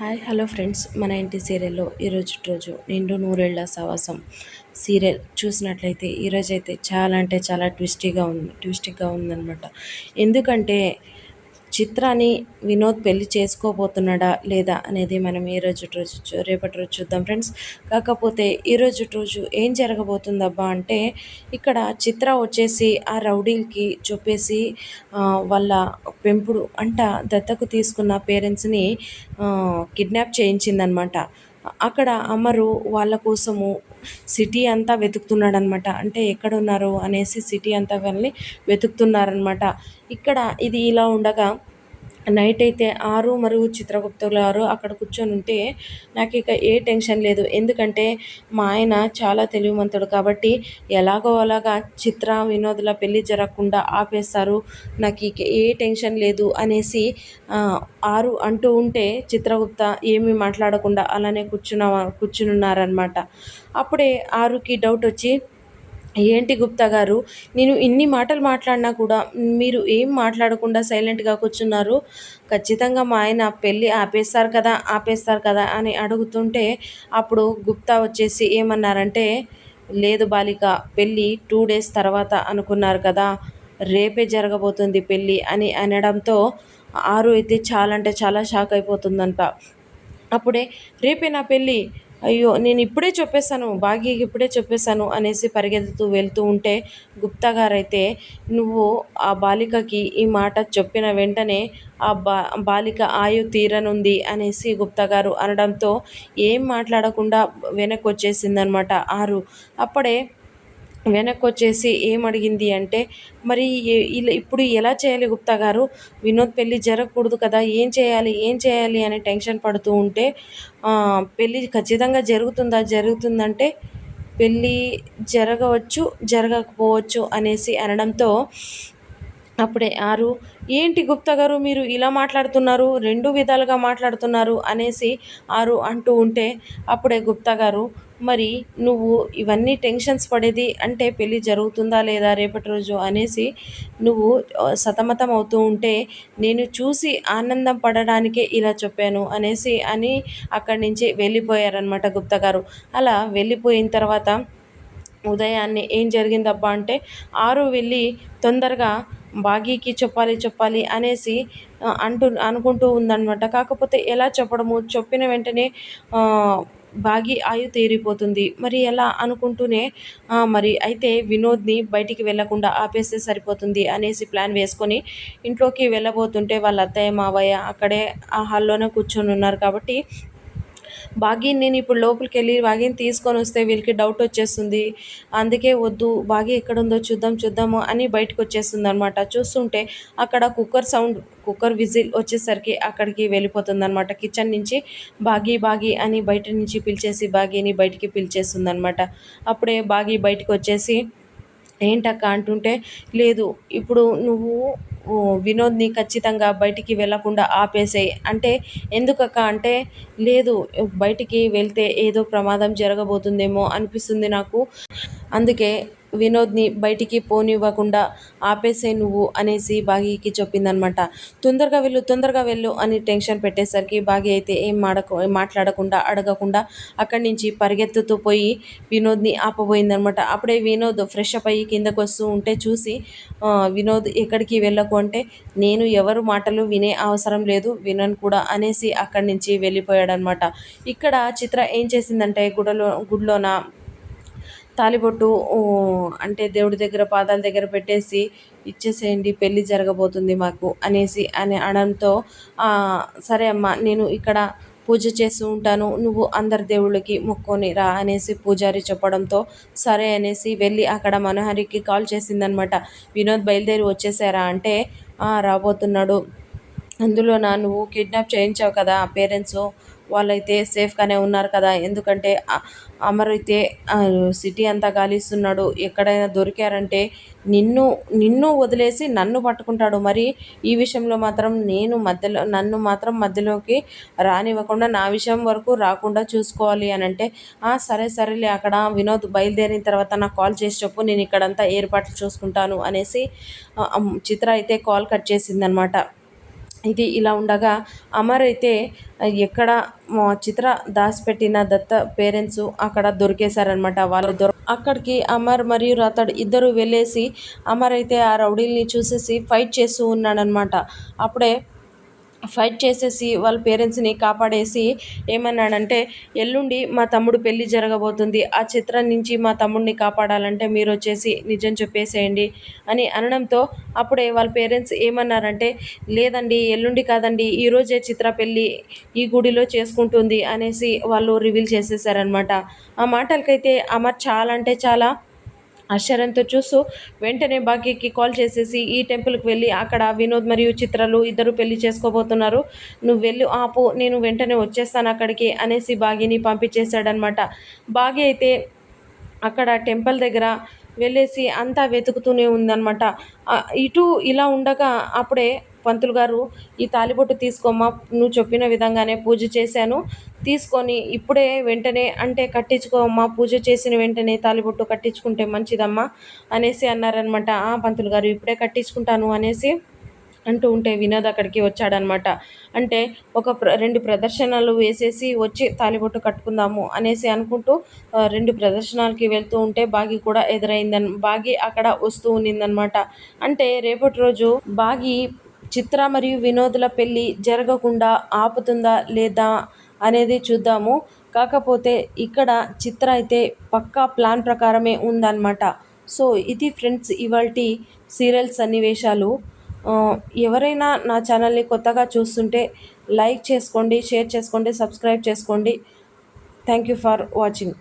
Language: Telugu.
హాయ్ హలో ఫ్రెండ్స్, మన ఇంటి సీరియల్లో ఈరోజు రోజు నిండు నూరేళ్ల సావాసం సీరియల్ చూసినట్లయితే ఈరోజైతే చాలా అంటే చాలా ట్విస్టిక్గా ఉందన్నమాట. ఎందుకంటే చిత్రాని వినోద్ పెళ్లి చేసుకోబోతున్నాడా లేదా అనేది మనం రేపటి రోజు చూద్దాం ఫ్రెండ్స్. కాకపోతే ఈరోజు రోజు ఏం జరగబోతుందబ్బా అంటే, ఇక్కడ చిత్ర వచ్చేసి ఆ రౌడీలకి చెప్పేసి వాళ్ళ పెంపుడు దత్తకు తీసుకున్న పేరెంట్స్ని కిడ్నాప్ చేయించిందనమాట. అక్కడ అమరు వాళ్ళ కోసము సిటీ అంతా వెతుకుతున్నాడనమాట. అంటే ఎక్కడున్నారు అనేసి సిటీ అంతా వెళ్ళి వెతుకుతున్నారనమాట. ఇక్కడ ఇది ఇలా ఉండగా నైట్ అయితే ఆరు మరియు చిత్రగుప్తులు గారు అక్కడ కూర్చొని ఉంటే నాకు ఇక ఏ టెన్షన్ లేదు. ఎందుకంటే మా ఆయన చాలా తెలివిమంతుడు కాబట్టి ఎలాగో అలాగా చిత్ర వినోద్ల పెళ్ళి జరగకుండా ఆపేస్తారు, నాకు ఇక ఏ టెన్షన్ లేదు అనేసి ఆరు అంటూ ఉంటే చిత్రగుప్త ఏమీ మాట్లాడకుండా అలానే కూర్చునున్నారనమాట. అప్పుడే ఆరుకి డౌట్ వచ్చి, ఏంటి గుప్తా గారు, నేను ఇన్ని మాటలు మాట్లాడినా కూడా మీరు ఏం మాట్లాడకుండా సైలెంట్గా కూర్చున్నారు, ఖచ్చితంగా మా ఆయన పెళ్ళి ఆపేస్తారు కదా అని అడుగుతుంటే అప్పుడు గుప్తా వచ్చేసి ఏమన్నారంటే, లేదు బాలిక, పెళ్ళి 2 days తర్వాత అనుకున్నారు కదా, రేపే జరగబోతుంది పెళ్ళి అని అనడంతో ఆరు అయితే చాలా అంటే చాలా షాక్ అయిపోతుందంట. అప్పుడే రేపే నా పెళ్ళి, అయ్యో నేను ఇప్పుడే చెప్పేశాను, భాగ్యకి ఇప్పుడే చెప్పేశాను అనేసి పరిగెత్తుతూ వెళ్తూ ఉంటే గుప్తా గారైతే, నువ్వు ఆ బాలికకి ఈ మాట చెప్పిన వెంటనే ఆ బాలిక ఆయు తీరనుంది అనేసి గుప్తా గారు అనడంతో ఏం మాట్లాడకుండా వెనక్కి వచ్చేసిందనమాట ఆరు. అప్పుడే వెనక్కొచ్చేసి ఏమడిగింది అంటే, మరి ఇలా ఇప్పుడు ఎలా చేయాలి గుప్తా గారు, వినోద్ పెళ్ళి జరగకూడదు కదా, ఏం చేయాలి అని టెన్షన్ పడుతూ ఉంటే, పెళ్ళి ఖచ్చితంగా జరుగుతుందంటే పెళ్ళి జరగవచ్చు జరగకపోవచ్చు అనేసి అనడంతో అప్పుడే ఆరు, ఏంటి గుప్తా గారు మీరు ఇలా మాట్లాడుతున్నారు, 2 విధాలుగా మాట్లాడుతున్నారు అనేసి ఆరు అంటూ ఉంటే అప్పుడే గుప్తా గారు, మరి నువ్వు ఇవన్నీ టెన్షన్స్ పడేది అంటే పెళ్ళి జరుగుతుందా లేదా రేపటి రోజు అనేసి నువ్వు సతమతం అవుతూ ఉంటే నేను చూసి ఆనందం పడడానికే ఇలా చెప్పాను అనేసి అని అక్కడి నుంచి వెళ్ళిపోయారనమాట గుప్తా గారు. అలా వెళ్ళిపోయిన తర్వాత ఉదయాన్నే ఏం జరిగిందబ్బా అంటే, ఆరు వెళ్ళి తొందరగా బాగీకి చెప్పాలి అనేసి అనుకుంటూ ఉందన్నమాట. కాకపోతే ఎలా చెప్పడము, చెప్పిన వెంటనే బాగి ఆయు తీరిపోతుంది, మరి ఎలా అనుకుంటూనే మరి అయితే వినోద్ని బయటికి వెళ్ళకుండా ఆపేస్తే సరిపోతుంది అనేసి ప్లాన్ వేసుకొని ఇంట్లోకి వెళ్ళబోతుంటే వాళ్ళ అత్తయ్య మావయ్య అక్కడే ఆ హాల్లోనే కూర్చొని ఉన్నారు కాబట్టి, భాగ్యని నేను ఇప్పుడు లోపలికెళ్ళి భాగ్యని తీసుకొని వస్తే వీళ్ళకి డౌట్ వచ్చేస్తుంది, అందుకే వద్దు, భాగ్య ఎక్కడుందో చూద్దాము అని బయటకు వచ్చేస్తుంది అనమాట. చూస్తుంటే అక్కడ కుక్కర్ విజిల్ వచ్చేసరికి అక్కడికి వెళ్ళిపోతుందనమాట. కిచెన్ నుంచి భాగి అని బయట నుంచి పిలిచేసి భాగ్యని బయటికి పిలిచేస్తుందనమాట. అప్పుడే భాగి బయటకు వచ్చేసి, ఏంటక్క అంటుంటే, లేదు ఇప్పుడు నువ్వు వినోద్ని ఖచ్చితంగా బయటికి వెళ్ళకుండా ఆపేసేయి అంటే, ఎందుకక్క అంటే, లేదు బయటికి వెళ్తే ఏదో ప్రమాదం జరగబోతుందేమో అనిపిస్తుంది నాకు, అందుకే వినోద్ని బయటికి పోనివ్వకుండా ఆపేసే నువ్వు అనేసి భాగ్యకి చెప్పిందనమాట. తొందరగా వెళ్ళు అని టెన్షన్ పెట్టేసరికి భాగ్య అయితే ఏం మాట్లాడకుండా అడగకుండా అక్కడి నుంచి పరిగెత్తుతూ పోయి వినోద్ని ఆపబోయిందనమాట. అప్పుడే వినోద్ ఫ్రెష్ అప్ అయ్యి కిందకు వస్తూ ఉంటే చూసి, వినోద్ ఎక్కడికి వెళ్ళకు అంటే, నేను ఎవరు మాటలు వినే అవసరం లేదు, వినను కూడా అనేసి అక్కడి నుంచి వెళ్ళిపోయాడనమాట. ఇక్కడ చిత్ర ఏం చేసిందంటే, గుడిలోన తాలిబొట్టు అంటే దేవుడి దగ్గర పాదాల దగ్గర పెట్టేసి ఇచ్చేసేయండి, పెళ్ళి జరగబోతుంది మాకు అనేసి అనడంతో, సరే అమ్మ నేను ఇక్కడ పూజ చేస్తూ ఉంటాను, నువ్వు అందరి దేవుళ్ళకి మొక్కొని రా అనేసి పూజారి చెప్పడంతో సరే అనేసి వెళ్ళి అక్కడ మనోహరికి కాల్ చేసిందనమాట. వినోద్ బయలుదేరి వచ్చేసారా అంటే, రాబోతున్నాడు, అందులోన నువ్వు కిడ్నాప్ చేయించావు కదా పేరెంట్స్, వాళ్ళైతే సేఫ్గానే ఉన్నారు కదా, ఎందుకంటే అమర్ అయితే సిటీ అంతా గాలిస్తున్నాడు, ఎక్కడైనా దొరికారంటే నిన్ను వదిలేసి నన్ను పట్టుకుంటాడు, మరి ఈ విషయంలో మాత్రం నన్ను మాత్రం మధ్యలోకి రానివ్వకుండా నా విషయం వరకు రాకుండా చూసుకోవాలి అని అంటే, సరేలే, అక్కడ వినోద్ బయలుదేరిన తర్వాత నాకు కాల్ చేసి చెప్పు, నేను ఇక్కడంతా ఏర్పాట్లు చూసుకుంటాను అనేసి చిత్ర అయితే కాల్ కట్ చేసిందనమాట. ఇది ఇలా ఉండగా అమర్ అయితే ఎక్కడ చిత్ర దాచిపెట్టిన దత్త పేరెంట్స్ అక్కడ దొరికేశారనమాట. వాళ్ళు అక్కడికి అమర్ మరియు రతడ్ ఇద్దరు వెళ్ళేసి అమర్ అయితే ఆ రౌడీల్ని చూసేసి ఫైట్ చేస్తూ ఉన్నాడనమాట. అప్పుడే ఫైట్ చేసేసి వాళ్ళ పేరెంట్స్ని కాపాడేసి ఏమన్నాడంటే, ఎల్లుండి మా తమ్ముడు పెళ్ళి జరగబోతుంది, ఆ చిత్రం నుంచి మా తమ్ముడిని కాపాడాలంటే మీరు వచ్చేసి నిజం చెప్పేసేయండి అని అనడంతో అప్పుడే వాళ్ళ పేరెంట్స్ ఏమన్నారంటే, లేదండి ఎల్లుండి కాదండి ఈరోజే చిత్ర పెళ్ళి ఈ గుడిలో చేసుకుంటుంది అనేసి వాళ్ళు రివీల్ చేసేసారనమాట. ఆ మాటలకైతే అమర్ చాలా అంటే చాలా ఆశ్చర్యంతో చూస్తూ వెంటనే భాగ్యకి కాల్ చేసేసి ఈ టెంపుల్కి వెళ్ళి అక్కడ వినోద్ మరియు చిత్రలు ఇద్దరు పెళ్లి చేసుకోబోతున్నారు, నువ్వు వెళ్ళు ఆపు, నేను వెంటనే వచ్చేస్తాను అక్కడికి అనేసి భాగ్యని పంపించేశాడనమాట. భాగ్య అయితే అక్కడ టెంపుల్ దగ్గర వెళ్ళేసి అంతా వెతుకుతూనే ఉందన్నమాట. ఇటు ఇలా ఉండగా అప్పుడే పంతులు గారు, ఈ తాలిబొట్టు తీసుకోమ్మా, నువ్వు చెప్పిన విధంగానే పూజ చేశాను, తీసుకొని ఇప్పుడే వెంటనే అంటే కట్టించుకోమ్మా, పూజ చేసిన వెంటనే తాలిబొట్టు కట్టించుకుంటే మంచిదమ్మా అనేసి అన్నారనమాట. పంతులు గారు ఇప్పుడే కట్టించుకుంటాను అనేసి అంటూ ఉంటే వినోద్ అక్కడికి వచ్చాడనమాట. అంటే ఒక రెండు ప్రదర్శనలు వేసేసి వచ్చి తాలిబొట్టు కట్టుకుందాము అనేసి అనుకుంటూ రెండు ప్రదర్శనలకి వెళ్తూ ఉంటే బాగి కూడా బాగి అక్కడ వస్తూ ఉన్నిందనమాట. అంటే రేపటి రోజు బాగి చిత్ర మరియు వినోద్ల పెళ్ళి జరగకుండా ఆపుతుందా లేదా అనేది చూద్దాము. కాకపోతే ఇక్కడ చిత్ర అయితే పక్కా ప్లాన్ ప్రకారమే ఉందన్నమాట. సో ఇది ఫ్రెండ్స్ ఇవాల్టి సీరియల్ సన్నివేశాలు. ఎవరైనా నా ఛానల్ని కొత్తగా చూస్తుంటే లైక్ చేసుకోండి, షేర్ చేసుకోండి, సబ్స్క్రైబ్ చేసుకోండి. Thank you for watching.